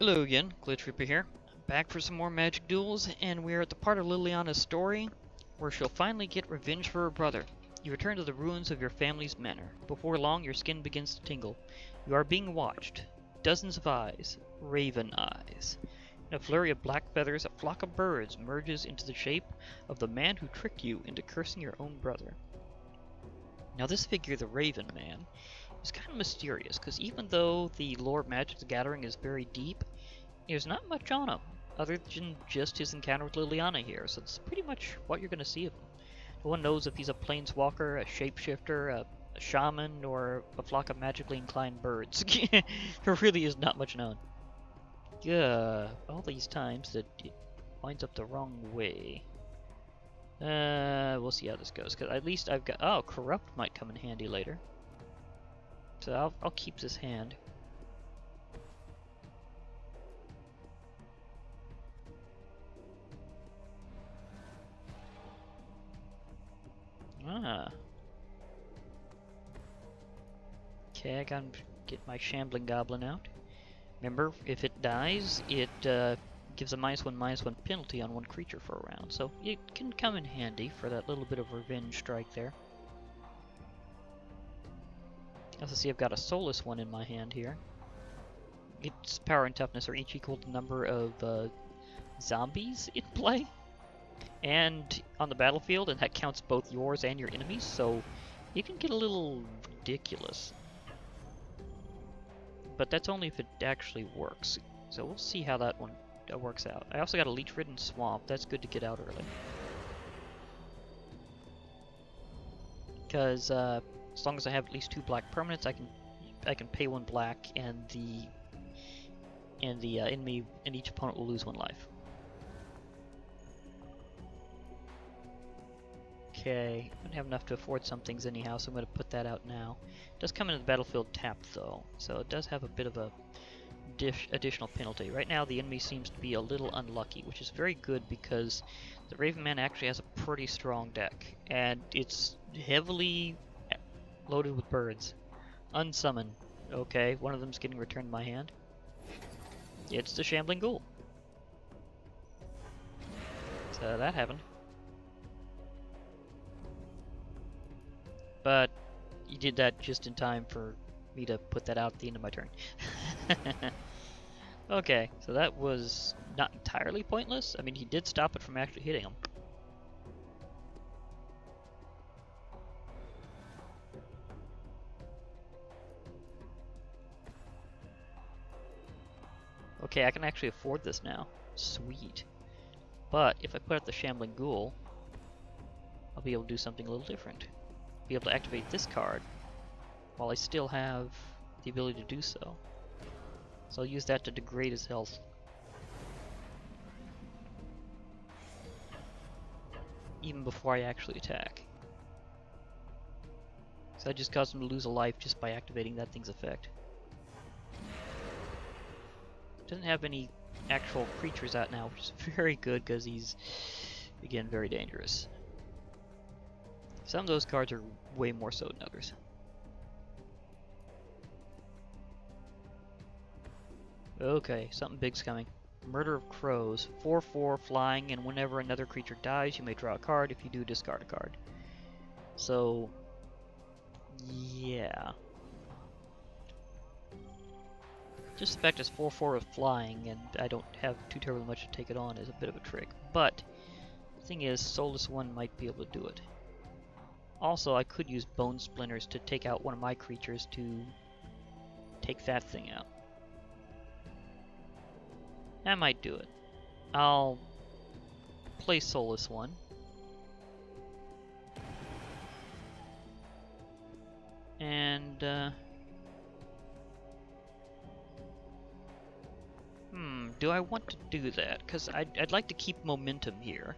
Hello again, Glitch Reaper here, back for some more magic duels, and we're at the part of Liliana's story where she'll finally get revenge for her brother. You return to the ruins of your family's manor. Before long, your skin begins to tingle. You are being watched. Dozens of eyes. Raven eyes. In a flurry of black feathers, a flock of birds merges into the shape of the man who tricked you into cursing your own brother. Now this figure, the Raven Man, is kind of mysterious, because even though the lore of Magic the Gathering is very deep, there's not much on him, other than just his encounter with Liliana here, so it's pretty much what you're going to see of him. No one knows if he's a planeswalker, a shapeshifter, a shaman, or a flock of magically inclined birds. There really is not much known. Yeah, all these times that it winds up the wrong way. We'll see how this goes, because at least I've got... Oh, Corrupt might come in handy later. So I'll keep this hand. Ah. Okay, I gotta get my Shambling Goblin out. Remember, if it dies, it gives a -1/-1 penalty on one creature for a round, so it can come in handy for that little bit of revenge strike there. As I see, I've got a Soulless one in my hand here. Its power and toughness are each equal to the number of zombies in play and on the battlefield, and that counts both yours and your enemies, so it can get a little ridiculous. But that's only if it actually works, so we'll see how that one works out. I also got a Leech-ridden Swamp. That's good to get out early, because as long as I have at least 2 black permanents, I can pay 1 black, and the enemy and each opponent will lose 1 life. Okay, I don't have enough to afford some things anyhow, so I'm going to put that out now. It does come into the battlefield tapped though, so it does have a bit of a additional penalty. Right now the enemy seems to be a little unlucky, which is very good because the Raven Man actually has a pretty strong deck, and it's heavily loaded with birds. Unsummon. Okay, one of them's getting returned to my hand. It's the Shambling Ghoul. So that happened. But you did that just in time for me to put that out at the end of my turn. Okay, so that was not entirely pointless. I mean, he did stop it from actually hitting him. Okay, I can actually afford this now. Sweet. But if I put out the Shambling Ghoul, I'll be able to do something a little different. Be able to activate this card while I still have the ability to do so. So I'll use that to degrade his health. Even before I actually attack. So I just caused him to lose a life just by activating that thing's effect. Doesn't have any actual creatures out now, which is very good because he's, again, very dangerous. Some of those cards are way more so than others. Okay, something big's coming. Murder of Crows. 4/4 flying, and whenever another creature dies, you may draw a card. If you do, discard a card. So, yeah. Just the fact it's 4/4 with flying, and I don't have too terribly much to take it on, is a bit of a trick. But, the thing is, Soulless One might be able to do it. Also, I could use Bone Splinters to take out one of my creatures to take that thing out. I might do it. I'll play Soulless One. And, do I want to do that? Because I'd like to keep momentum here.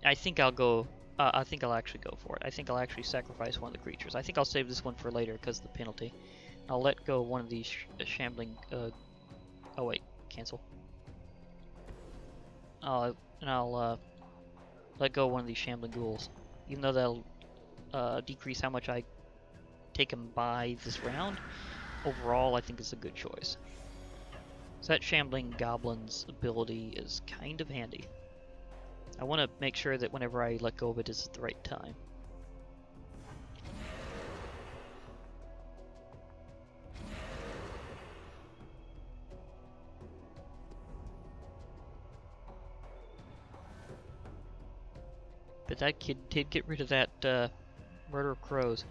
I think I'll go. I think I'll actually go for it. I think I'll actually sacrifice one of the creatures. I think I'll save this one for later because of the penalty. I'll let go one of these Shambling. Oh wait, cancel. And I'll let go one of these Shambling Ghouls, even though they'll decrease how much I take them by this round. overall, I think it's a good choice. So that Shambling Goblin's ability is kind of handy. I want to make sure that whenever I let go of it, it's at the right time. But that kid did get rid of that murder of crows.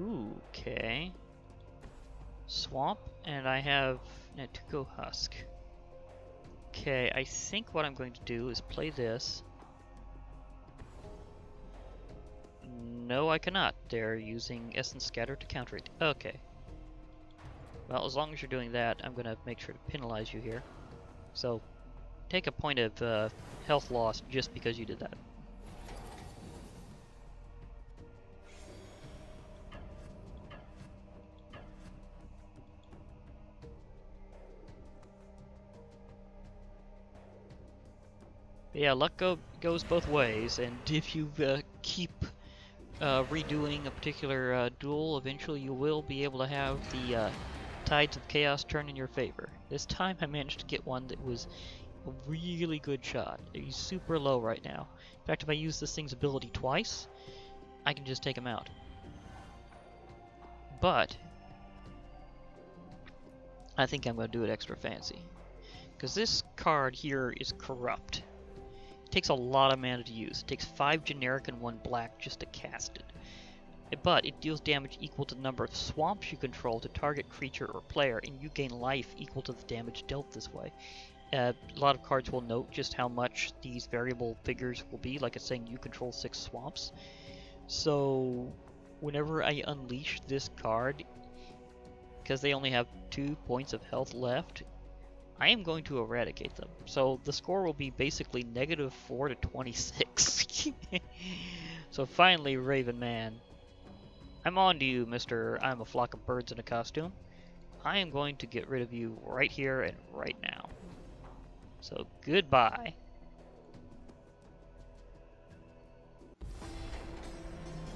Ooh, okay. Swamp, and I have Natuko Husk. Okay, I think what I'm going to do is play this. No, I cannot. They're using Essence Scatter to counter it. Okay. Well, as long as you're doing that, I'm going to make sure to penalize you here. So, take a point of health loss just because you did that. But yeah, luck goes both ways, and if you keep redoing a particular duel, eventually you will be able to have the tides of chaos turn in your favor. This time I managed to get one that was a really good shot. He's super low right now. In fact, if I use this thing's ability twice, I can just take him out. But I think I'm going to do it extra fancy, because this card here is corrupt. It takes a lot of mana to use. It takes 5 generic and 1 black just to cast it. But it deals damage equal to the number of swamps you control to target creature or player, and you gain life equal to the damage dealt this way. A lot of cards will note just how much these variable figures will be, like it's saying you control 6 swamps. So whenever I unleash this card, because they only have 2 points of health left, I am going to eradicate them. So the score will be basically -4 to 26. So finally, Raven Man, I'm on to you, Mr. I'm a flock of birds in a costume. I am going to get rid of you right here and right now. So goodbye.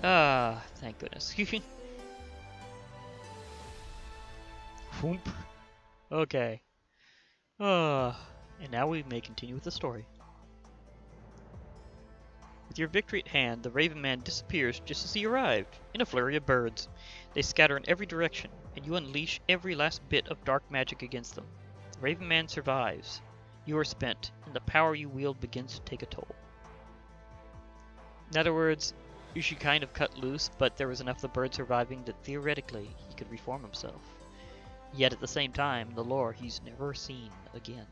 Ah, thank goodness. Whoop. Okay. And now we may continue with the story. With your victory at hand, the Raven Man disappears just as he arrived, in a flurry of birds. They scatter in every direction, and you unleash every last bit of dark magic against them. The Raven Man survives. You are spent, and the power you wield begins to take a toll. In other words, you should kind of cut loose, but there was enough of the bird surviving that theoretically he could reform himself. Yet at the same time, in the lore, he's never seen again.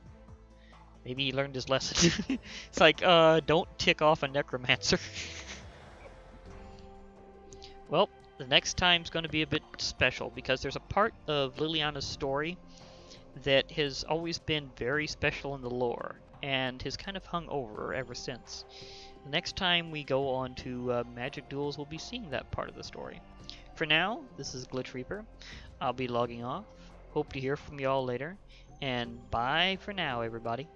Maybe he learned his lesson. It's like, don't tick off a necromancer. Well, the next time's going to be a bit special, because there's a part of Liliana's story that has always been very special in the lore, and has kind of hung over ever since. The next time we go on to Magic Duels, we'll be seeing that part of the story. For now, this is Glitch Reaper. I'll be logging off. Hope to hear from y'all later, and bye for now, everybody.